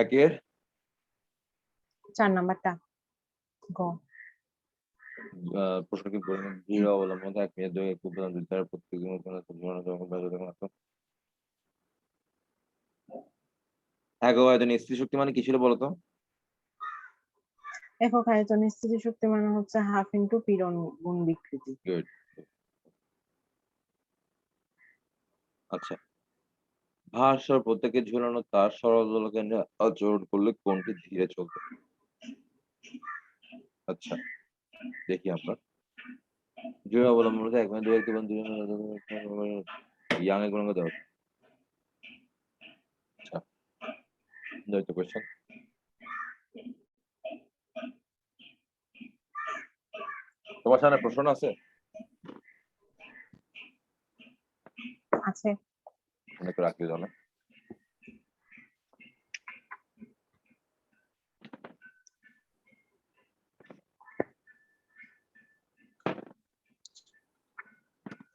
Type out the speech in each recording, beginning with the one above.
একের 4 নাম্বারটা গ প্রশ্ন কি বলবেন? দৃঢ় অবলম্বন 1 মিনিট ধরে একটু উপাদান দুই তার প্রত্যেক একক আয়তনে স্থির শক্তি মানে কি ছিল বলতো? একক আয়তনে স্থিতি শক্তি মানে হচ্ছে হাফ ইন্টু পীড়ন গুণ বিকৃতি। গুড। আচ্ছা, ভাস্বর প্রত্যেকে ঝুলানো তার সরল কেন্দ্রে আচরণ করলে কোনটি ধীরে চলবে? আচ্ছা, দেখি আমরা দৃঢ় অবলম্বন 1 মিনিট ধরে একটু ইয়াং এর গুণাঙ্ক দেওয়া। আচ্ছা, দ্বৈত কোশ্চেন। তোমার সামনে প্রশ্ন আছে? আছে। অনেক রাখি দাও না।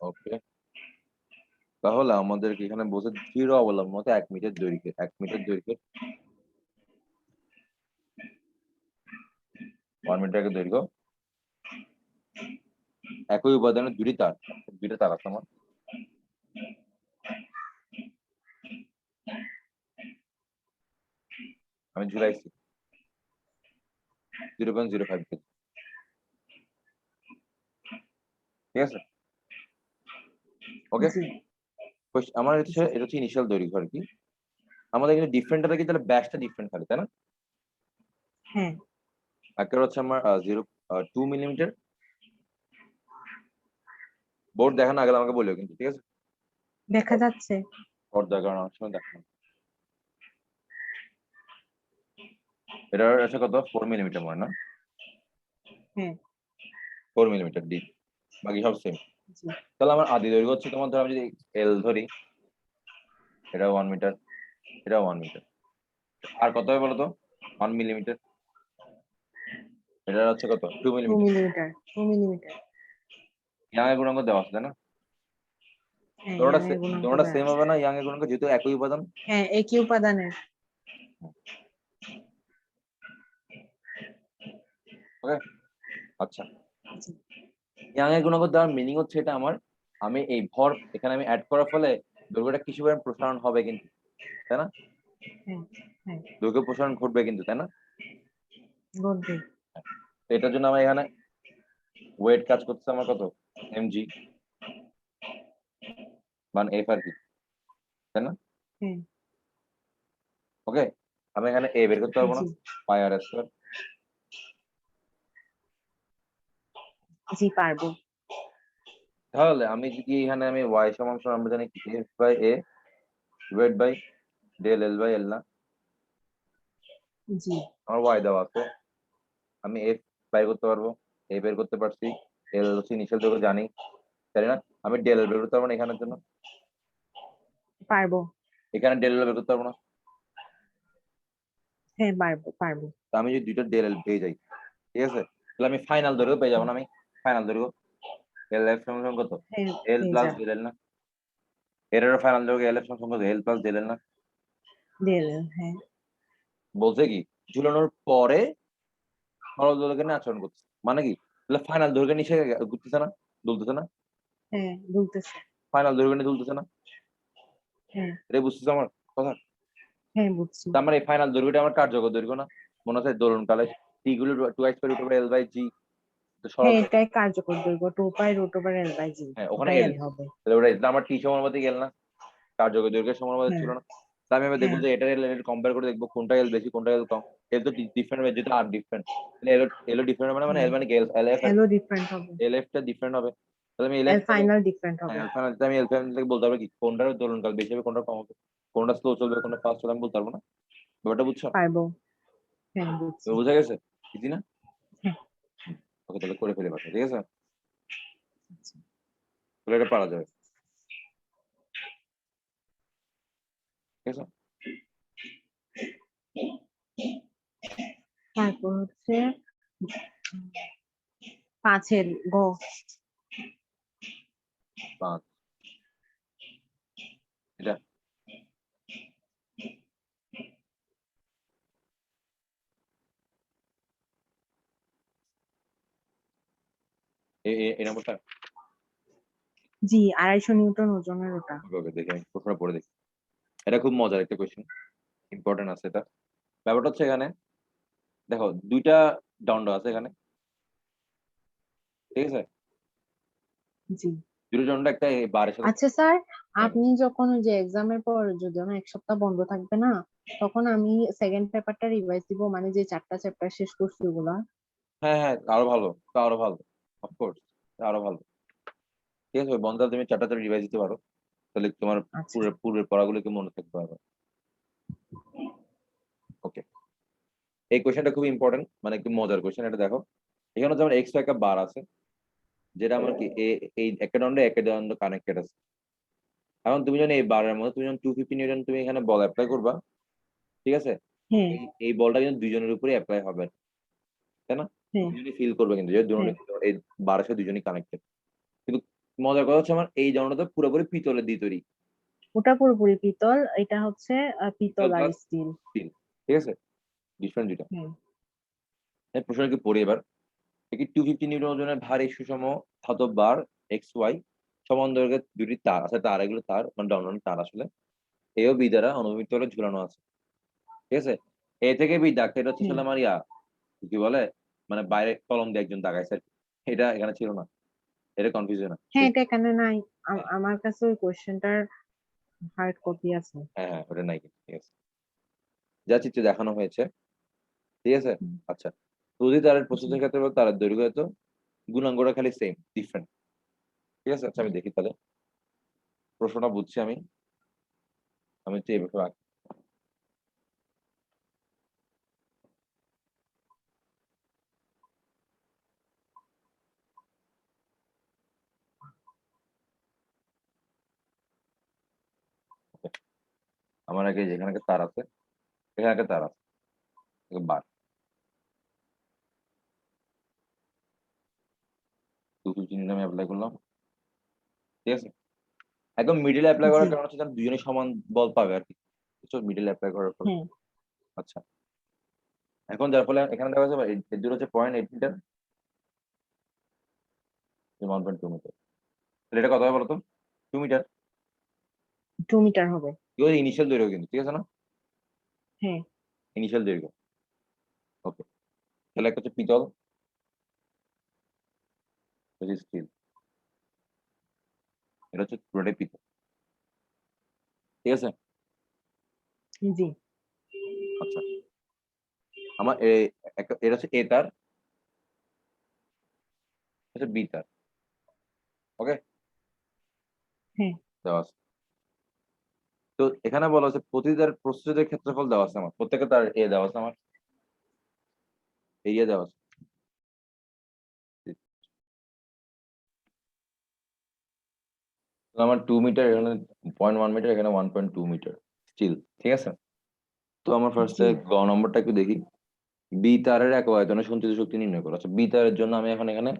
ওকে, তাহলে আমাদের এখানে বলছে দৃঢ় অবলম্বন 1 মিটার দৈর্ঘ্যে 1 মিটার দৈর্ঘ্যে 1 মিটার দৈর্ঘ্য একই উপাদানের দুটি তার আছে আমার। আমি ঝুলাইছি 0.05 কেজি। ঠিক আছে, ওকে। আমার এটা হচ্ছে ইনিশিয়াল দৈর্ঘ্য আর কি। আমাদের এখানে ডিফারেন্টটা কি তাহলে ব্যাসটা ডিফারেন্ট খালি, তাই না? হ্যাঁ, একটা হচ্ছে আমার 0.2 মিলিমিটার। বোর্ড দেখানো আগে আমাকে বলিও কিন্তু, ঠিক আছে? দেখা যাচ্ছে। বোর্ড দেখানো অনেক সময় দেখানো। এটা আছে কত? 4 মিলিমিটার মানে না? হ্যাঁ, 4 মিলিমিটার ডি, বাকি সব সেম। তাহলে আমার আদি দৈর্ঘ্য হচ্ছে তোমার, ধর আমি যদি এল ধরি, এটা 1 মিটার, এটা 1 মিটার। আর কত হবে বলো তো? 1 মিলিমিটার। এটা হচ্ছে কত? 2 মিলিমিটার। 2 মিলিমিটার। ইয়াং এর গুণাঙ্ক দেওয়া আছে, তাই না? হ্যাঁ, তোমরা ইয়াং এর গুণাঙ্ক তোমরা দেওয়া সেম আছে। হবে না ইয়াং এর গুণাঙ্ক, যেহেতু একই উপাদান। হ্যাঁ, একই উপাদানের। ওকে, আচ্ছা। ইয়াং এর গুণাঙ্ক দেওয়ার মিনিং হচ্ছে এটা আমার, আমি এই ভর এখানে আমি অ্যাড করার ফলে দৈর্ঘ্যটা কিছু পরিমাণ প্রসারণ হবে কিন্তু, তাই না? হ্যাঁ, হ্যাঁ, দৈর্ঘ্য প্রসারণ ঘটবে কিন্তু, তাই না? ঘটবে। এটার জন্য আমার এখানে ওয়েট কাজ করছে আমার কত? mg মানে এফ আর কি, তাই না? হ্যাঁ, ওকে, আমি এখানে এ বের করতে পারবো না? জি, পাই আর স্কয়ার। জি পারবো। তাহলে আমি যদি এখানে আমি y সমান সমান আমরা জানি f by a divide by del l by l, না? জি, আমার y দেওয়া আছে, আমি f বাই করতে পারবো, a বের করতে পারছি, এল হচ্ছে ইনিশিয়াল দৈর্ঘ্য জানি, তাই না? আমি ডেল এল বের করতে পারবো না এখানের জন্য? পারবো। এখানে ডেল এল বের করতে পারবো না? হ্যাঁ, পারবো। তো আমি যদি দুইটা ডেল এল পেয়ে যাই, ঠিক আছে, তাহলে আমি ফাইনাল দৈর্ঘ্য পেয়ে যাবো না? আমি ফাইনাল দৈর্ঘ্য এল এফ সমান কত? হ্যাঁ, এল পেয়ে প্লাস যাবো। ডেল এল, না? এর ফাইনাল দৈর্ঘ্য এল এফ সমান কত? এল প্লাস ডেল এল, না? হ্যাঁ, বলছে কি ঝুলানোর পরে সরল দৈর্ঘ্য নিয়ে আচরণ করছে, মানে কি? তাহলে ফাইনাল দৈর্ঘ্য নিয়ে ঘুরতেছে না, দুলতেছে না? হ্যাঁ, দুলতেছে। ফাইনাল দৈর্ঘ্য নিয়ে দুলতেছে না? হ্যাঁ, এটা বুঝতেছে আমার কথা? হ্যাঁ, বুঝছি। তার মানে এই ফাইনাল দৈর্ঘ্যটা আমার কার্যকর দৈর্ঘ্য না? মনে হচ্ছে দোলন কালে টি গুলো 2x √ এল বাই জি, তো সরল। হ্যাঁ, এটাই কার্যকর দৈর্ঘ্য 2 পাই √L/G। হ্যাঁ, ওখানে ওটাই এল, এল হবে। তাহলে ওটা এটা আমার টি সমানুপাতিক এল, না? কার্যকর দৈর্ঘ্যের সমানুপাতিক হ্যাঁ, ছিল না? তাহলে আমি এবার দেখবো হ্যাঁ, যে এটা এল কম্পেয়ার করে দেখবো কোনটা এল বেশি কোনটা এল কম। এল তো ডিফারেন্ট হবে, যেটা আর ডিফারেন্ট, এল এল ডিফারেন্ট হবে না, মানে হ্যাঁ, এল মানে কি? L F R LO different হবে। এল এফ টা ডিফারেন্ট হবে। তাহলে আমি L F L final different হবে। এল ফাইনাল আমি এল ফাইনাল থেকে বলতে পারবো কি কোনটার দোলনকাল বেশি হবে, কোনটা কম হবে, কোনটা স্লো চলবে, কোনটা ফাস্ট চলবে, আমি বলতে পারবো না। ব্যাপারটা বুঝছো? পারবো। হ্যাঁ, বুঝছি। বুঝা গেছে? ইজি না? হ্যাঁ, ওকে, তাহলে করে ফেলে পাঠা, ঠিক আছে? আচ্ছা। তাহলে এটা পারা যাবে, ঠিক আছে? তারপর হচ্ছে 5 গ। 5 এটা এই নাম্বারটা? জি 250 নিউটন ওজনের ওটা। ওকে ওকে, দেখি আমি প্রশ্নটা পড়ে দেখি। এটা খুব মজার একটা কোয়েশ্চেন, ইম্পর্টেন্ট আছে এটা। ব্যাপারটা হচ্ছে এখানে দেখো 2টা দণ্ড আছে এখানে, ঠিক আছে? জি 2টো দণ্ড একটা বারের সাথে। আচ্ছা স্যার, হ্যাঁ আপনি যখন ওই যে এক্সামের পর যদি আমার 1 সপ্তাহ বন্ধ থাকবে না, তখন আমি সেকেন্ড পেপারটা রিভাইজ দিব, মানে যে 4টা চ্যাপ্টার শেষ করছি ওগুলা। হ্যাঁ হ্যাঁ, আরো ভালো, তা আরো ভালো, অফকোর্স আরো ভালো। ঠিক আছে, ওই বন্ধ তুমি 4টা চ্যাপ্টার রিভাইজ দিতে পারো, তাহলে তোমার আচ্ছা পূর্বের পড়াগুলো কি মনে থাকতে পারবে। ওকে, এই কোয়েশ্চেনটা খুব ইম্পর্টেন্ট, মানে একটু মজার কোয়েশ্চেন। এটা দেখো, এখানে হচ্ছে আমার এক্সট্রা একটা বার আছে, যেটা আমার কি এই একটা দণ্ডে একটা দণ্ড কানেক্টেড আছে। এখন তুমি যখন এই বারের মধ্যে তুমি যখন 250 নিউটন তুমি এখানে বল অ্যাপ্লাই করবা, ঠিক আছে? হ্যাঁ এই বলটা কিন্তু দুইজনের উপরে অ্যাপ্লাই হবে, তাই না? হ্যাঁ দুজনই ফিল করবে কিন্তু, যে হ্যাঁ এই বারের সাথে দুজনই কানেক্টেড। কিন্তু মজার কথা হচ্ছে আমার এই দণ্ডটা পুরোপুরি পিতলের দিয়ে তৈরি। ওটা পুরোপুরি পিতল, এটা হচ্ছে পিতল পিতল আর প্লাস স্টিল। স্টিল, ঠিক আছে? ডিফারেন্ট দুইটা। হ্যাঁ এই প্রশ্নটা কি পড়ি এবার। একটি 250 নিউটন ওজনের ভারী সুষম ধাতব বার এক্স ওয়াই সমান দৈর্ঘ্যের দুটি তার আছে, তার এগুলো তার মানে দণ্ডানো তার আসলে এ ও বি দ্বারা অনুভূমিক তলে ঝুলানো আছে, ঠিক আছে? এ থেকে বি দাগটা, এটা হচ্ছে হ্যাঁ আমার ইয়া কি বলে, মানে বাইরে কলম দিয়ে একজন দাগাইছে আর কি। এটা এখানে ছিল না, এটা কনফিউশন না। হ্যাঁ, এটা এখানে নাই। হ্যাঁ আমার কাছে ওই কোশ্চেনটার হার্ড কপি আছে। হ্যাঁ হ্যাঁ, ওটা নাই কিন্তু, ঠিক আছে, যা চিত্রে দেখানো হয়েছে, ঠিক আছে। হুম, আচ্ছা, যদি তারের জি প্রস্তুতের ক্ষেত্রে বলো, তারের দৈর্ঘ্য হতো গুণাঙ্গটা খালি সেম, ডিফারেন্ট, ঠিক আছে। আচ্ছা আমি দেখি তাহলে, প্রশ্নটা বুঝছি আমি। আমি তো এভাবে আমার আগে যেখানে একটা তার আছে, এখানে একটা তার আছে, বার 250 আমি অ্যাপ্লাই করলাম, ঠিক আছে। একদম মিডিল অ্যাপ্লাই জি করার কারণ হচ্ছে যেন দুজনে সমান বল পাবে আর কি, বুঝছো, মিডিল অ্যাপ্লাই করার ফলে। হ্যাঁ আচ্ছা, এখন যার ফলে এখানে দেখা যাচ্ছে এর দূর হচ্ছে 0.8 মিটার, 1.2 মিটার, তাহলে এটা কত হবে বলতো? 2 মিটার। 2 মিটার হবে। ইনিশিয়াল দৈর্ঘ্য কিন্তু, ঠিক আছে না? হ্যাঁ ইনিশিয়াল দৈর্ঘ্য। ওকে, তাহলে একটা হচ্ছে পিতল, স্টিল, এটা হচ্ছে পুরোটাই পিতল, ঠিক আছে। জি আচ্ছা, আমার এটা হচ্ছে এ তার, হচ্ছে বি তার, ওকে, হ্যাঁ দেওয়া আছে। তো এখানে বলা হচ্ছে প্রতিটার প্রস্তুতের ক্ষেত্রফল দেওয়া আছে আমার, প্রত্যেকটা তার এ দেওয়া আছে আমার, এরিয়া দেওয়া আছে। তো আমার 2 মিটার, এখানে 0.1 মিটার, এখানে 1.2 মিটার স্টিল, ঠিক আছে। তো আমার ফার্স্টে জি গ নম্বরটা একটু দেখি। বি তারের এক আয়তনে সঞ্চিত শক্তি নির্ণয় করো। আচ্ছা, বি তারের জন্য আমি এখন এখানে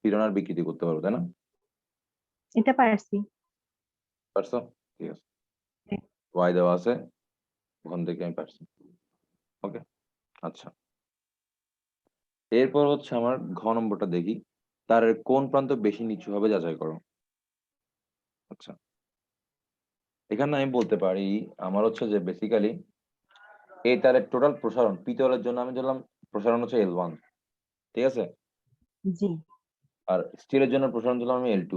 পীড়ন আর বিকৃতি করতে পারবো, তাই না? এটা পারছি। পারছো? ঠিক আছে, হ্যাঁ, ওয়াই দেওয়া আছে, ওখান থেকে আমি পারছি, ওকে। আচ্ছা, এরপর হচ্ছে আমার ঘ নম্বরটা দেখি, তারের কোন প্রান্ত বেশি নিচু হবে যাচাই করো। আচ্ছা, এখানে আমি বলতে পারি আমার হচ্ছে যে বেসিক্যালি এই তারের টোটাল প্রসারণ পিতলের জন্য আমি ধরলাম প্রসারণ হচ্ছে L1, ঠিক আছে। জি আর স্টিলের জন্য প্রসারণ দিলাম আমি L2,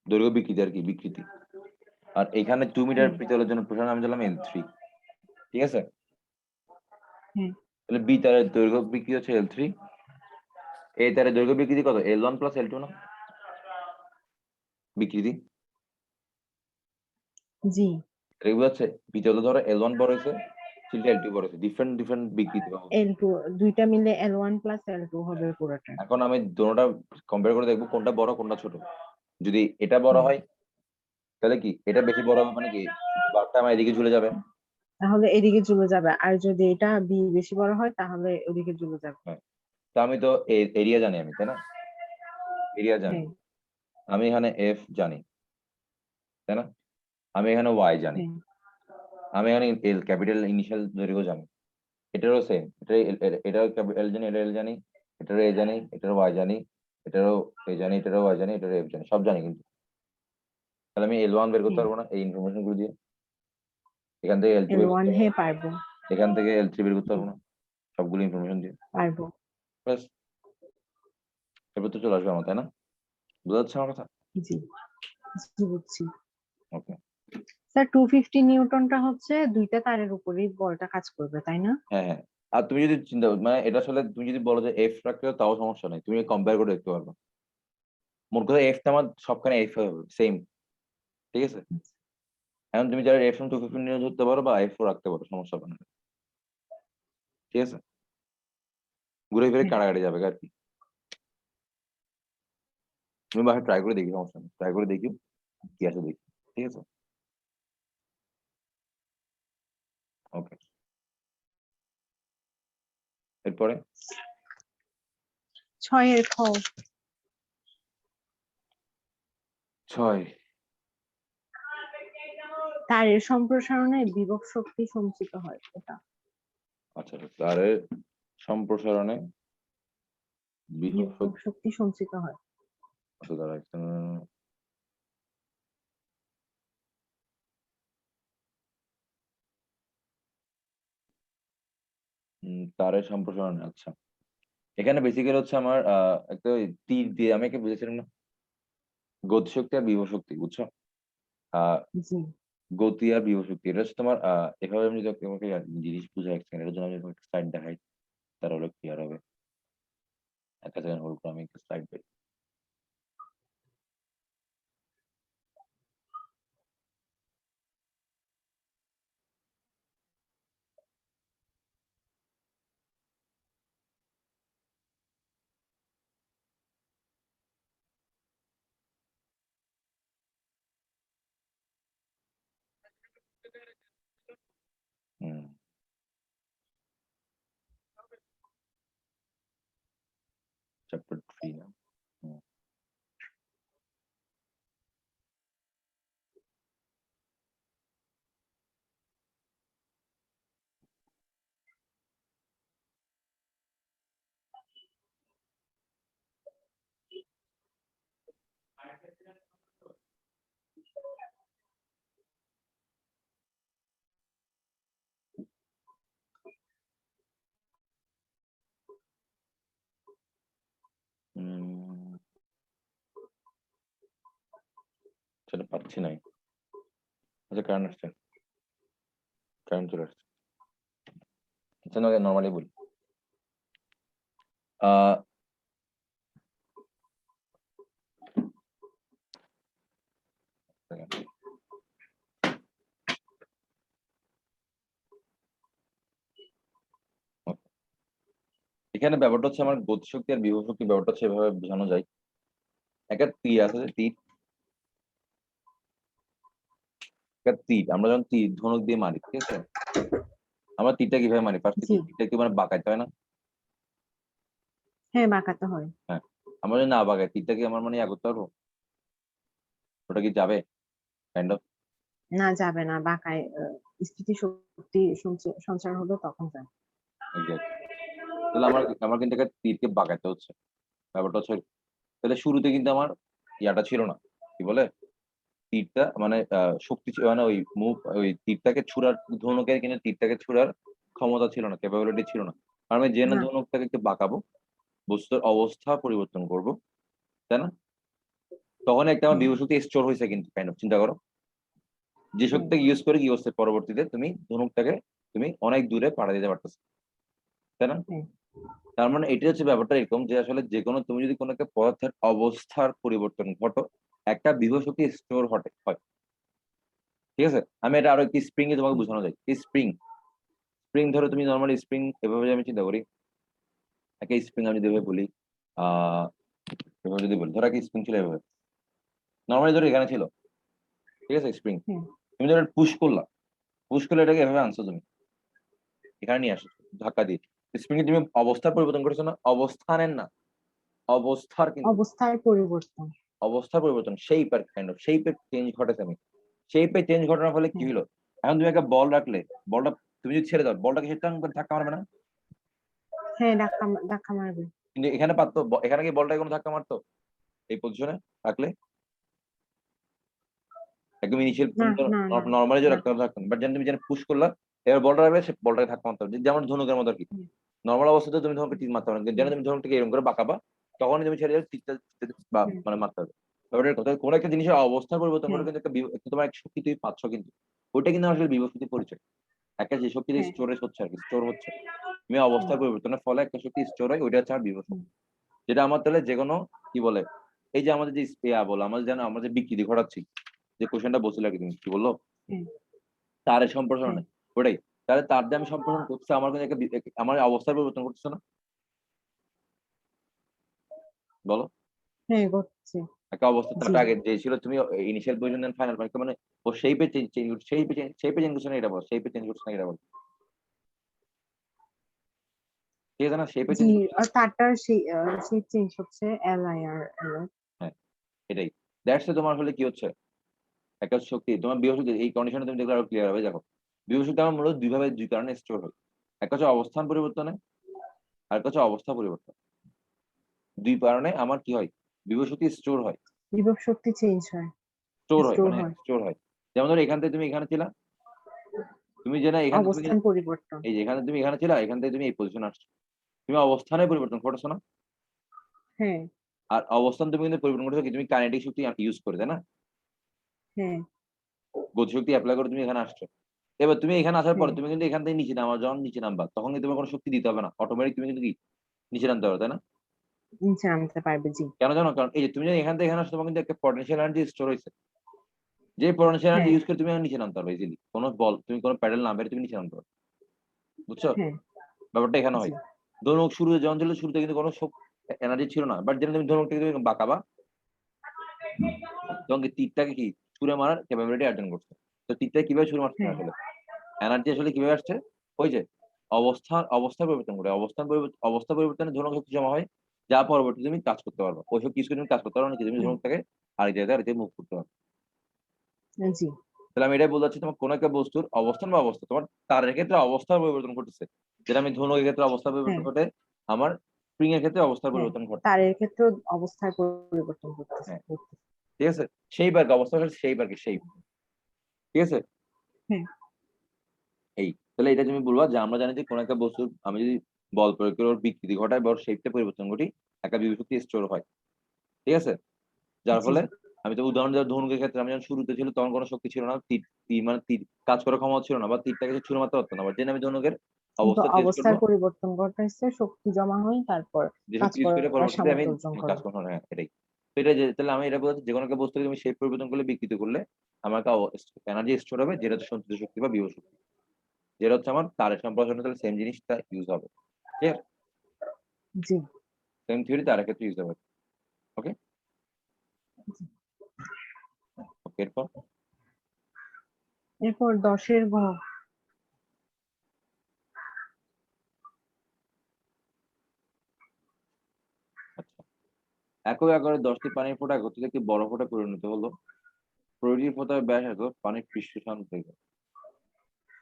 দৈর্ঘ্য বিকৃতি আর কি, বিকৃতি। আর এখানে 2 মিটার হ্যাঁ পিতলের জন্য প্রসারণ আমি দিলাম L3, ঠিক আছে। হ্যাঁ তাহলে বি তারের দৈর্ঘ্য বিকৃতি হচ্ছে L3, এই তারের দৈর্ঘ্য বিকৃতি কত? L1 প্লাস L2 না, বিকৃতি। জি এটা কি বোঝাচ্ছে? পিতলে ধরো L1 বড় হয়েছে, স্টিলটা L2 বড় হয়েছে, ডিফারেন্ট ডিফারেন্ট বিকৃতি পাবো। L2, দুইটা মিলে L1 + L2 হবে পুরোটা। এখন আমি দুটোটা কম্পেয়ার করে দেখবো কোনটা বড় কোনটা ছোট। যদি এটা বড় হ্যাঁ হয় তাহলে কি এটা বেশি বড় হবে, মানে কি বারটা আমার এদিকে ঝুলে যাবে। তাহলে এদিকে চলে যাবে, আর যদি এটা বি বেশি বড় হয় তাহলে ওদিকে চলে যাবে। হ্যাঁ, তো আমি তো এরিয়া জানি আমি, তাই না? এরিয়া জানি, হ্যাঁ আমি এখানে এফ জানি, তাই না? আমি এখানে ওয়াই জানি, হ্যাঁ আমি এখানে ক্যাপিটাল ইনিশিয়াল দৈর্ঘ্য জানি, এটারও সেম, এটাও ক্যাপিটাল জানি, এটা এল জানি, এটারও এ জানি, এটারও ওয়াই জানি, এটারও এ জানি, এটারও ওয়াই জানি, এটারও এফ জানি, সব জানি কিন্তু। তাহলে আমি L1 বের করতে হ্যাঁ, পারবো না এই ইনফরমেশন গুলো দিয়ে? এখান থেকে L2 বের L1 করতে পারবো হ্যাঁ না, পারবো। এখান থেকে L3 বের করতে জি, পারবো না, সবগুলো ইনফরমেশন দিয়ে। পারবো। ব্যাস, এরপর তো চলে আসবে আমার, তাই না? বুঝা যাচ্ছে আমার কথা? জি, জি বুঝছি। ওকে। স্যার 250 নিউটনটা হচ্ছে দুইটা তারের উপরেই বলটা কাজ করবে, তাই না? হ্যাঁ হ্যাঁ। আর তুমি যদি চিন্তা মানে এটা আসলে তুমি যদি বলো যে এফ রাখতে হবে, তাও সমস্যা নেই, তুমি কম্পেয়ার করে দেখতে পারবে। মোট কথা এফটা আমার সবখানে এফ হবে সেম, ঠিক আছে? এখন তুমি যারা এফ 250 নিয়ে ধরতে পারো বা এফ রাখতে পারো, সমস্যা হবে না, ঠিক আছে? ঘুরে ফিরে হ্যাঁ, কাটাকাটি যাবে আর কি। তুমি বাসায় ট্রাই করে দেখি, সমস্যা নেই, ট্রাই করে দেখি কি আছে দেখি, ঠিক আছে? ওকে। এরপরে 6 এর খ। 6। তারের সম্প্রসারণে বিভব শক্তি সঞ্চিত হয় এটা। আচ্ছা, তারের সম্প্রসারণে বিভব বিভব শক্তি। শক্তি সঞ্চিত হয়। আচ্ছা দাঁড়া একটা তারের সম্প্রসারণে, আচ্ছা। এখানে বেসিক্যালি হচ্ছে আমার একটা ওই তীর দিয়ে আমি একে বুঝেছিলাম না, গতিশক্তি আর বিভব শক্তি, বুঝছো? আহ জি, গতি আর বিভব শক্তি, এটা হচ্ছে তোমার এভাবে আমি যদি তোমাকে জিনিস বুঝাই এক সেকেন্ড, এটার জন্য আমি একটা স্লাইড দেখাই, তার হলো ক্লিয়ার হবে। একটা সেকেন্ড হোল্ড করো, আমি একটা স্লাইড পাই। হুম। চ্যাপ্টার 3 না? হুম। হুম, সেটা পাচ্ছি নাই। আচ্ছা কারেন্ট আসছে, কারেন্ট চলে আসছে। আচ্ছা না, নর্মালি বলি। আহ এখানে ব্যাপারটা হচ্ছে আমার গতিশক্তি আর বিভব শক্তি, ব্যাপারটা হচ্ছে এভাবে বোঝানো যায়। একটা তীর আছে, যে তীর, একটা তীর আমরা যখন তীর ধনুক দিয়ে মারি, ঠিক আছে? আমরা তীরটা কিভাবে মারি, ফার্স্টে জি, কি তীরটা কি মানে বাঁকাইতে হয় না? হ্যাঁ বাঁকাতে হয়। হ্যাঁ। আমরা যদি না বাঁকাই, তীরটা কি আমার মানে ইয়া করতে পারবো? ওটা কি যাবে? Kind of. না যাবে না, বাঁকায় স্থিতি শক্তি সঞ্চার হবে তখন যাবে। এক্স্যাক্ট। তাহলে আমার আমার কিন্তু একটা তীরকে বাঁকাইতে হচ্ছে, ব্যাপারটা হচ্ছে তাহলে শুরুতে কিন্তু আমার ইয়াটা ছিল না, কি বলে, তীরটা মানে শক্তি মানে ওই মুভ, ওই তীরটাকে ছুড়ার, ধনুকের কিন্তু তীরটাকে ছুড়ার ক্ষমতা ছিল না, ক্যাপাবিলিটি ছিল না। আর আমি যে না না, ধনুকটাকে একটু বাঁকাবো, বস্তুর অবস্থা পরিবর্তন করব, তাই না? তখন একটা আমার হ্যাঁ, বিভব শক্তি স্টোর হয়েছে কিন্তু, কাইন্ড অফ চিন্তা করো, যে হ্যাঁ, শক্তিটাকে ইউজ করে কি হচ্ছে, পরবর্তীতে তুমি ধনুকটাকে তুমি অনেক দূরে পাড়া দিতে পারতেছো, তাই না? হ্যাঁ, তার মানে এটা হচ্ছে ব্যাপারটা এরকম যে আসলে যে কোনো তুমি যদি কোনো একটা পদার্থের অবস্থার পরিবর্তন ঘটো, একটা বিভব শক্তি স্টোর হয়, ঠিক আছে? আমি এটা আরো একটি স্প্রিং এ তোমাকে হ্যাঁ, বোঝানো যায়। স্প্রিং, স্প্রিং ধরো তুমি নর্মালি স্প্রিং এভাবে যদি আমি চিন্তা করি, একটা স্প্রিং আমি যদি এভাবে বলি, আহ এভাবে যদি বলি, ধরো একটা স্প্রিং ছিল এভাবে, নর্মালি ধরো এখানে ছিল, ঠিক আছে স্প্রিং, হ্যাঁ, তুমি ধরো পুশ করলা, পুশ করলে এটাকে এভাবে আনছো তুমি, এখানে নিয়ে আসো ধাক্কা দিয়ে, স্প্রিং এ তুমি অবস্থার পরিবর্তন করেছো না, অবস্থানের না, অবস্থার কিন্তু, অবস্থার পরিবর্তন। অবস্থার পরিবর্তন, শেপ আর কাইন্ড অফ শেপের চেঞ্জ ঘটেছে আমি, শেপে চেঞ্জ ঘটানোর ফলে কি হ্যাঁ, হলো, এখন তুমি একটা বল রাখলে, বলটা তুমি যদি ছেড়ে দাও, বলটাকে সেটা ধাক্কা মারবে না? হ্যাঁ ধাক্কা ধাক্কা মারবে। কিন্তু এখানে পারতো, এখানে কি বলটা কোনো ধাক্কা মারতো এই পজিশনে রাখলে? একদম ইনিশিয়াল না না না নরমালি যে না। রাখতে থাকতেন, বাট যখন তুমি যেন পুশ করলা, এবার বলটা রাখলে সে বলটাকে ধাক্কা মারতে হবে, যেমন ধনুকের মতো আর কি। হুম, নর্মাল অবস্থাতে তুমি ধনুকে টিক মারতে পারো না, যেন হুম, তুমি ধনুকটাকে এরকম করে বাঁকাবা, তখনই তুমি ছেড়ে যাবে টিকটা বা হুম, মানে মারতে হবে। এবার কথা, কোনো একটা জিনিসের অবস্থা পরিবর্তন করে হ্যাঁ কিন্তু একটা তোমার একটা শক্তি তুমি পাচ্ছ, কিন্তু ওইটা কিন্তু আসলে বিভব শক্তির পরিচয়। একটা যে শক্তি হ্যাঁ স্টোরেজ হচ্ছে আর কি, স্টোর হচ্ছে, তুমি হুম, অবস্থার পরিবর্তনের ফলে একটা শক্তি স্টোর হয়, ওইটা হচ্ছে আমার বিভব হুম, শক্তি। যেটা আমার তাহলে যে কোনো কি বলে, এই যে আমাদের যে স্পেয়া বলো, আমাদের যেন আমরা যে বিকৃতি ঘটাচ্ছি, যে কোশ্চেনটা বলছিল আর কি, তুমি কি বললো হ্যাঁ তারের সম্প্রসারণে, হ্যাঁ ওটাই। তাহলে তার যে আমি সম্প্রসারণ করছি, আমার কিন্তু একটা আমার অবস্থার পরিবর্তন করতেছে না, বলো? হ্যাঁ করছে। একটা অবস্থা জি তার আগে যে ছিল, তুমি initial position then final point, মানে ও শেপে চেঞ্জ চেঞ্জ শেপে চেঞ্জ করছে না, এটা বল শেপে চেঞ্জ করছে না, এটা বল ঠিক আছে না, শেপে জি। চেঞ্জ করছে না। আর তারটার সেই চেঞ্জ হচ্ছে LIR এর। হ্যাঁ, এটাই। দ্যাটস তোমার হলে কি হচ্ছে, একটা শক্তি তোমার বৃহস্পতি, এই কন্ডিশনে তুমি দেখলে আরো ক্লিয়ার হবে। দেখো, বৃহস্পতি আমার মূলত দুইভাবে, দুই কারণে স্টোর হয়। একটা হচ্ছে অবস্থান পরিবর্তনে, আর একটা হচ্ছে অবস্থা পরিবর্তন। দুই কারণে আমার কি হয়, বৃহস্পতি স্টোর হয়। বিভব শক্তি চেঞ্জ হয়, স্টোর হয় স্টোর মানে হয়। স্টোর হয়। যেমন ধরো এখান থেকে তুমি এখানে ছিলা, তুমি যে না এখান থেকে তুমি অবস্থান পরিবর্তন। এই যে এখানে তুমি এখানে ছিলা, এখান থেকে তুমি এই পজিশন আসছো, তুমি অবস্থানে পরিবর্তন ঘটেছো না। হ্যাঁ আর অবস্থান তুমি কিন্তু পরিবর্তন করছো কি, তুমি কাইনেটিক শক্তি ইউজ করে, তাই না? হ্যাঁ গতিশক্তি অ্যাপ্লাই করে তুমি এখানে আসছো। এবার তুমি এখানে আসার পর হ্যাঁ তুমি কিন্তু এখান থেকে নিচে নামা, যখন নিচে নামবা তখন কিন্তু তোমার কোনো শক্তি দিতে হবে না, অটোমেটিক তুমি কিন্তু কি নিচে নামতে পারো, তাই না? নিচে নামতে পারবে, জি। কেন জানো? কারণ এই যে তুমি যদি এখান থেকে এখানে আসছো, তোমার কিন্তু একটা পটেনশিয়াল এনার্জি স্টোর হয়েছে, যে পটেনশিয়াল এনার্জি হ্যাঁ ইউজ করে তুমি এখন নিচে নামতে পারবে ইজিলি, কোনো বল তুমি কোনো প্যাডেল না বের তুমি নিচে নামতে পারবে। বুঝছো হ্যাঁ ব্যাপারটা এখানে জি হয়। ধনুক শুরুতে যখন ছিল, শুরুতে কিন্তু কোনো এনার্জি ছিল না, বাট যেন তুমি ধনুকটাকে তুমি বাঁকাবা, তখন কি তীরটাকে কি ছুঁড়ে মারার ক্যাপাবিলিটি অর্জন করছে। তো তীরটা কিভাবে ছুঁড়ে মারছে হ্যাঁ আসলে, এনার্জি আসলে কিভাবে আসছে, ওই যে অবস্থা পরিবর্তন করে, অবস্থা পরিবর্তনে ধনুক শক্তি জমা হয়, যা পরবর্তী তুমি কাজ করতে পারবে, ওই শক্তি ইউজ করে তুমি কাজ করতে পারো না, তুমি হ্যাঁ ধনুকটাকে আরেক জায়গায় আরেক মুভ করতে পারবে। জি তাহলে আমি এটাই বলতে চাচ্ছি, তোমার কোন একটা বস্তুর অবস্থান বা অবস্থা, তোমার তারের ক্ষেত্রে অবস্থার পরিবর্তন ঘটেছে, যেটা আমি ধনুকের ক্ষেত্রে অবস্থা হ্যাঁ পরিবর্তন ঘটে, আমার স্প্রিং এর ক্ষেত্রে অবস্থার হ্যাঁ। পরিবর্তন ঘটে। তারের ক্ষেত্রে অবস্থার পরিবর্তন করতেছে হ্যাঁ, করতেছে। ঠিক আছে। সেই বার অবস্থা সেই বার সেই, ঠিক আছে। হ্যাঁ এই, তাহলে এটা তুমি বলবা যে আমরা জানি যে কোন একটা বস্তুর আমি যদি বল প্রয়োগ করে ওর বিকৃতি ঘটায় বা ওর শেপটা পরিবর্তন ঘটি, একটা বিভব শক্তি স্টোর হয়, ঠিক আছে। যার জি। ফলে আমি তো উদাহরণ দেওয়া, ধনুকের ক্ষেত্রে আমি যখন শুরুতে ছিল তখন কোনো শক্তি ছিল না, তীর তীর মানে তীর কাজ করার ক্ষমতা ছিল না, বা তীরটাকে ছুঁড়ে মারতে পারতো না, বাট যেন আমি ধনুকের কিন্তু অবস্থা চেঞ্জ করবো, অবস্থার পরিবর্তন ঘটাইছে, শক্তি জমা হয়, তারপর যে কাজ শক্তি ইউজ করে করার পরবর্তীতে আমি সামর্থ্য অর্জন করে। কাজ করবো, হ্যাঁ এটাই। তো এটা যে, তাহলে আমি এটা বলতে যে কোনো একটা বস্তুকে তুমি শেপ পরিবর্তন করলে, বিকৃত করলে, আমার একটা এনার্জি স্টোর হবে, যেটা হচ্ছে সঞ্চিত শক্তি বা বিভব শক্তি, যেটা হচ্ছে আমার তারের সম্প্রসারণে তাহলে সেম জিনিসটা ইউজ হবে, ঠিক আছে। জি সেম থিওরি তারের ক্ষেত্রে ইউজ হবে। ওকে, ওকে, এরপর এরপর 10-এর ঘ। আচ্ছা, একই আকারে 10টি পানির ফোঁটা একত্রিত একটি বড় ফোঁটায় পরিণত হলো, প্রতিটি ফোঁটার ব্যাস এত, পানির পৃষ্ঠটান থেকে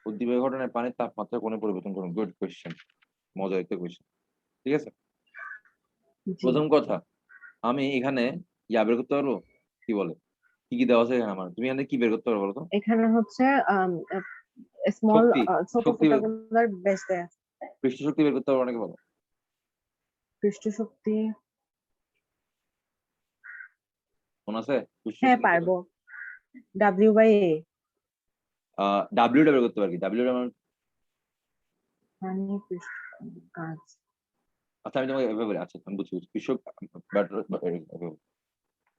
উদ্দীপক ঘটনায় পানির তাপমাত্রা কোনো পরিবর্তন করুন। গুড কোয়েশ্চেন, মজার একটা কোয়েশ্চেন, ঠিক আছে। জি প্রথম কথা, আমি এখানে ইয়া বের করতে পারবো, কি বলে, কি কি দেওয়া আছে এখানে আমার, তুমি এখানে কি বের করতে পারবো বলো তো? এখানে হচ্ছে স্মল শক্তি, ছোট শক্তি ফুটাগুলার বেস দেয়া আছে। পৃষ্ঠ শক্তি বের করতে পারবো, অনেকে বলো। পৃষ্ঠ শক্তি। মনে আছে পৃষ্ঠ হ্যাঁ শক্তি কত? পারবো, W/A। ডাব্লিউটা বের করতে পারি, ডাব্লিউটা আমার। পানি পৃষ্ঠ কাজ। আচ্ছা আমি তোমাকে এভাবে বলি, আচ্ছা আমি বুঝছি বুঝছি। পৃষ্ঠ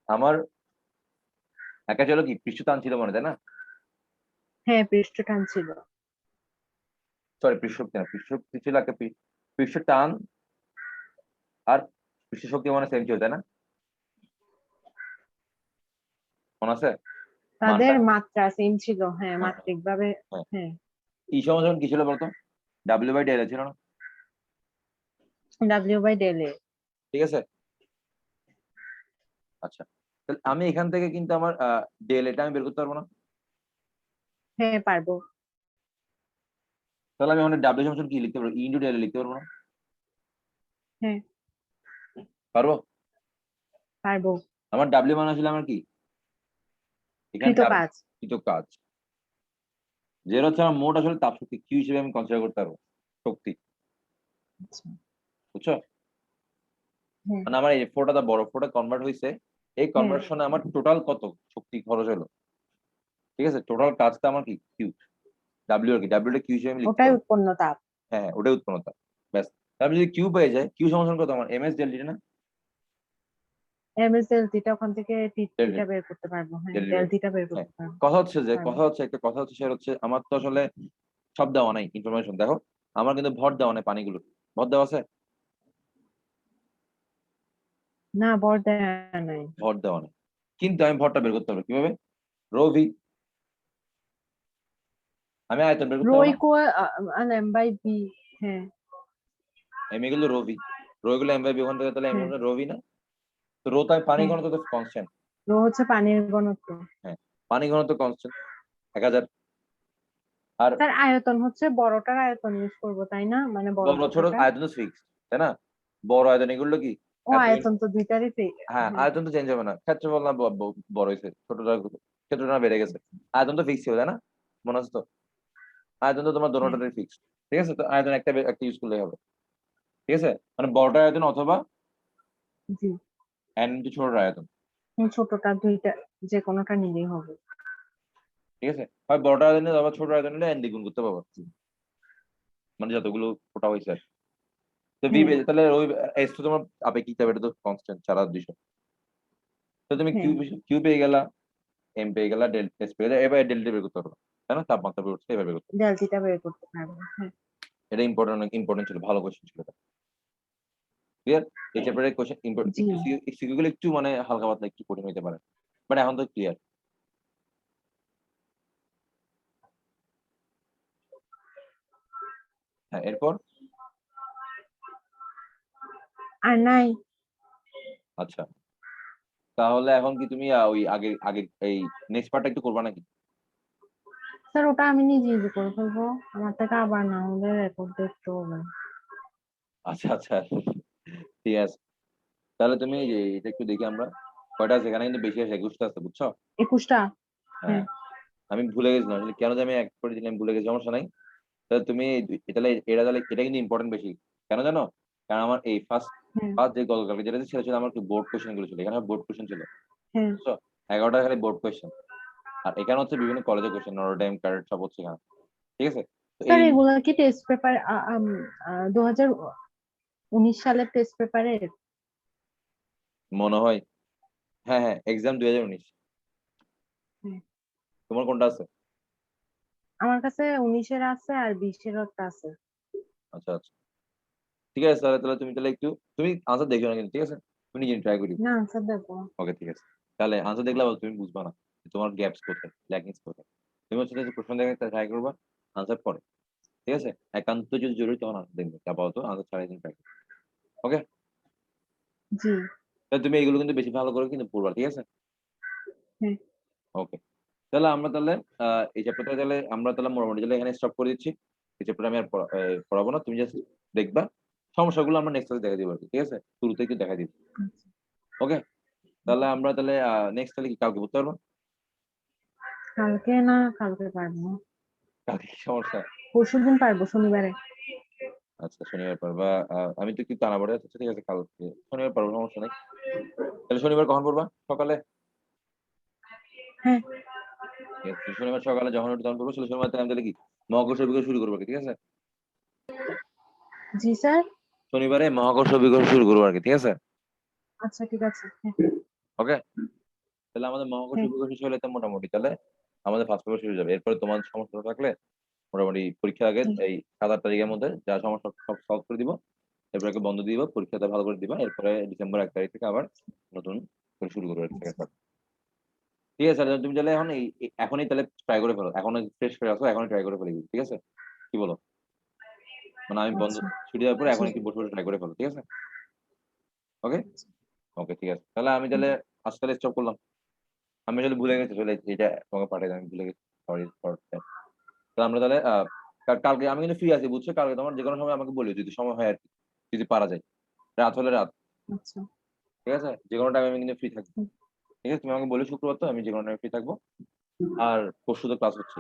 আমার একা চলো কি পৃষ্ঠ টান ছিল মনে, তাই না? হ্যাঁ পৃষ্ঠ টান ছিল। সরি, পৃষ্ঠ শক্তি না, পৃষ্ঠ শক্তি ছিল একটা পৃষ্ঠ টান, আর পৃষ্ঠ শক্তি মানে সেম ছিল, তাই না? মনে আছে তাদের মানটা? মাত্রা সেম ছিল, হ্যাঁ হ্যাঁ, মাত্রিক ভাবে। হ্যাঁ। হ্যাঁ ই সমান কি ছিল বলতো, ডাব্লিউ/ডেল ছিল না? W/Del। ঠিক আছে, আচ্ছা। তাহলে আমি এখান থেকে কিন্তু আমার ডেল এটা আমি বের করতে পারবো না। হ্যাঁ পারবো। তাহলে আমি ওখানে ডাব্লিউ সমান কি লিখতে পারবো, ই ইন্টু ডেল লিখতে পারবো না? হ্যাঁ পারবো? পারবো। আমার ডাব্লিউ মানে আসলে আমার কি এখানে কৃত কাজ। কৃত কাজ, যেটা হচ্ছে আমার মোট আসলে তাপ শক্তি কিউ হিসেবে আমি কনসিডার করতে পারবো শক্তি, আচ্ছা। বুঝছো? হ্যাঁ মানে আমার এই ফোরটা বড় ফোরটা কনভার্ট হয়েছে, এই হ্যাঁ কনভার্সনে আমার টোটাল কত শক্তি খরচ হলো, ঠিক আছে? টোটাল কাজটা আমার কি কিউ, ডাব্লিউ আর কি, ডাব্লিউটা কিউ হিসেবে আমি লিখতে ওটাই পারবো। উৎপন্ন তাপ। হ্যাঁ হ্যাঁ, ওটাই উৎপন্নতা। ব্যাস, আমি যদি কিউ পেয়ে যাই, কিউ সমান কত আমার এম এস ডেল না, এমএস ডেলটিটা ওখান থেকে ডেল টিটা বের করতে পারবো। হ্যাঁ ডেল ডেলটিটা বের হ্যাঁ, করতে পারবো। কথা হচ্ছে যে পারবো। কথা হচ্ছে একটা কথা হচ্ছে সেটা হচ্ছে আমার তো আসলে সব দেওয়া নাই ইনফরমেশন, দেখো আমার কিন্তু ভর দেওয়া নাই পানিগুলো, ভর দেওয়া আছে? না বর দেয়া নাই। ভর দেওয়া নাই, কিন্তু আমি ভরটা বের করতে পারবো কিভাবে? রো ভি, আমি আয়তন বের করতে রো পারবো না? Equal m by b. হ্যাঁ এম এগুলো রো ভি, রো এগুলো এম বাই বি, ওখান থেকে তাহলে এম হ্যাঁ রো ভি না, তো রো তাই পানি হ্যাঁ। ঘনত্ব তো কনস্ট্যান্ট। রো হচ্ছে পানির ঘনত্ব। হ্যাঁ, পানি ঘনত্ব কনস্ট্যান্ট 1000। আর তার আয়তন হচ্ছে বড়টার আয়তন ইউজ করবো তাই না, মানে বড় বড় ছোট চোখাটার। আয়তন তো ফিক্সড, তাই না? বড় আয়তন এগুলো কি ও এত, আয়তন তো দুইটারই হ্যাঁ হ্যাঁ। আয়তন তো চেঞ্জ হবে না, ক্ষেত্রফল না বড় হয়েছে, ছোটটা ক্ষেত্রটা না বেড়ে গেছে, আয়তন তো ফিক্স ছিল তাই না? মনে আছে তো? আয়তন তো তোমার হ্যাঁ দোনোটারই ফিক্সড, ঠিক আছে? তো আয়তন একটা একটা ইউজ করলেই হবে, ঠিক আছে? মানে বড়টা আয়তন অথবা জি। এন ইন্টু ছোটটা আয়তন, ছোটটা দুইটা যে কোনোটা নিলেই হবে। ঠিক আছে? হয় বড়টা আয়তন নিলে, আবার ছোট আয়তন নিলে এন দ্বিগুণ করতে পারবো, মানে যতগুলো ফোটা হয়েছে আর কি। তো ভি হ্যাঁ তাহলে ওই এস তো তোমার আপেক্ষিক চাপ, এটা তো কনস্ট্যান্ট ছাড়া দুইশো। তো তুমি কিউ হ্যাঁ। কিউ পেয়ে গেলা, এম পেয়ে গেলা, ডেল এস পেয়ে গেলা, এবার ডেল্টা বের করতে পারবো, তাই না? তাপমাত্রা বের করতে এবার বের করতে পারবো। ডেলটিটা বের করতে পারবো। হ্যাঁ এটা ইম্পর্টেন্ট, অনেক ইম্পর্টেন্ট ছিল, ভালো কোশ্চেন ছিল এটা। ক্লিয়ার? এই চ্যাপ্টারের কোশ্চেন জি। একটু সিকিউ গুলো একটু মানে হালকা পাতলা একটু কঠিন হতে পারে, বাট এখন তো ক্লিয়ার। হ্যাঁ, এরপর আর নাই। আচ্ছা, তাহলে এখন কি তুমি ওই আগে আগে এই নেক্সট পার্টটা একটু করবা নাকি? স্যার ওটা আমি নিজে ইজি করে ফেলবো, আমার থেকে আবার না হলে রেকর্ড দেখতে হবে। আচ্ছা আচ্ছা, ঠিক আছে। তাহলে তুমি এই যে এটা একটু দেখি আমরা কয়টা আছে, এখানে কিন্তু বেশি আছে, 21টা আছে, বুঝছো? 21টা। হ্যাঁ, হ্যাঁ আমি ভুলে গেছিলাম আসলে, কেন যে আমি এক করে দিলাম ভুলে গেছি, সমস্যা নাই। তাহলে তুমি তাহলে এটা তাহলে এটা কিন্তু ইম্পর্টেন্ট বেশি, কেন জানো? কারণ আমার এই ফার্স্ট হ্যাঁ ফার্স্ট যে গতকালকে যেটা ছিল সেটা ছিল আমার বোর্ড কোশ্চেন গুলো ছিল, এখানে বোর্ড কোশ্চেন ছিল, হ্যাঁ। বুঝছো? 11টা খালি বোর্ড কোশ্চেন, আর এখানে হচ্ছে বিভিন্ন কলেজের কোশ্চেন, নরোডাইম কারেক্ট সব হচ্ছে এখানে, ঠিক আছে? তো স্যার এই এগুলা কি টেস্ট পেপার 2019 সালের টেস্ট পেপারের? মনে হয়, হ্যাঁ হ্যাঁ, এক্সাম 2019। তোমার কোনটা আছে? আমার কাছে 19-এর আছে আর 20-এর একটা আছে। আচ্ছা আচ্ছা, ঠিক আছে, তাহলে তাহলে তুমি তাহলে একটু তুমি আনসার দেখো না কিন্তু, ঠিক আছে? তুমি নিজে ট্রাই করি। না আনসার দেবো। ওকে, ঠিক আছে। তাহলে আনসার দেখলে আবার তুমি বুঝবা না যে তোমার গ্যাপস কোথায়, ল্যাকিংস কোথায়। তুমি হচ্ছে যে প্রশ্ন দেখে ট্রাই করবা, আনসার পরে, ঠিক আছে? একান্ত যদি জরুরি তখন আনসার দেখবে, আপাতত আনসার ছাড়াই তুমি ট্রাই করবে। ওকে, জি। তাহলে তুমি এইগুলো কিন্তু বেশি ভালো করে কিন্তু পড়বা, ঠিক আছে? হ্যাঁ ওকে, তাহলে আমরা তাহলে এই চ্যাপ্টারটা তাহলে আমরা তাহলে মোটামুটি তাহলে এখানে স্টপ করে দিচ্ছি। এই চ্যাপ্টার আমি আর পড়াবো না, তুমি জাস্ট দেখবা, সমস্যাগুলো আমরা নেক্সট ক্লাসে দেখা দিব আর কি, ঠিক আছে? শুরুতে একটু দেখা দিব। আচ্ছা। ওকে, তাহলে আমরা তাহলে নেক্সট তাহলে কি কালকে করতে পারবো? কালকে না, কালকে পারবো না। কালকে কি সমস্যা? পরশুদিন পারবো, শনিবারে। আচ্ছা, শনিবার পারবা? আমি তো একটু টানা পড়ে আছি, আচ্ছা, ঠিক আছে, কালকে শনিবার পারবো, সমস্যা নাই। তাহলে শনিবার কখন পড়বা? সকালে? হ্যাঁ ঠিক আছে, শনিবার সকালে যখন উঠি তখন পড়বো, শনিবার তাহলে আমি তাহলে কি মহাকর্ষ বিজ্ঞান শুরু করবো আর কি, ঠিক আছে? জি স্যার। শনিবারে মহাকর্ষ বিজ্ঞান শুরু করবো আর কি, ঠিক আছে? আচ্ছা ঠিক আছে। হ্যাঁ ওকে, তাহলে আমাদের মহাকর্ষ হ্যাঁ। বিজ্ঞান শেষ হলে তো মোটামুটি তাহলে আমাদের ফার্স্ট পেপার শুরু হয়ে যাবে। এরপরে তোমার সমস্যা থাকলে মোটামুটি পরীক্ষার আগে হ্যাঁ, এই 7-8 তারিখের মধ্যে যা সমস্যা সব সলভ করে দিব, এরপরে একটা বন্ধ দিব, পরীক্ষাটা ভালো করে দিবা, এরপরে ডিসেম্বর 1 তারিখ থেকে আবার নতুন করে শুরু করবো আর কি second আচ্ছা। part। ঠিক আছে, তাহলে তুমি তাহলে এখন এখনই তাহলে ট্রাই করে ফেলো, এখন ফ্রেশ হয়ে আসো, এখনই ট্রাই করে ফেলি, ঠিক আছে? কি বলো? মানে আমি বন্ধ আচ্ছা। ছুটি দেওয়ার পরে জি। এখন একটু বসে বসে ট্রাই করে ফেলো, ঠিক আছে? ওকে ওকে, ঠিক আছে, তাহলে আমি হুম, তাহলে আজ তাহলে স্টপ করলাম। আমি আসলে ভুলে গেছি, আসলে এটা তোমাকে পাঠাই আমি ভুলে গেছি, সরি ফর দ্যাট। তো আমরা তাহলে কালকে আমি কিন্তু ফ্রি আছি, বুঝছো? কালকে তোমার যে কোনো সময় আমাকে বলিও যদি সময় হয় আর কি, যদি পারা যায়, রাত হলে রাত। আচ্ছা ঠিক আছে? যেকোনো টাইমে আমি কিন্তু ফ্রি থাকবো। ঠিক আছে? তুমি আমাকে বলে শুক্রবার তো আমি যেকোনো টাইমে ফ্রি থাকবো। আর পরশু তো ক্লাস হচ্ছে।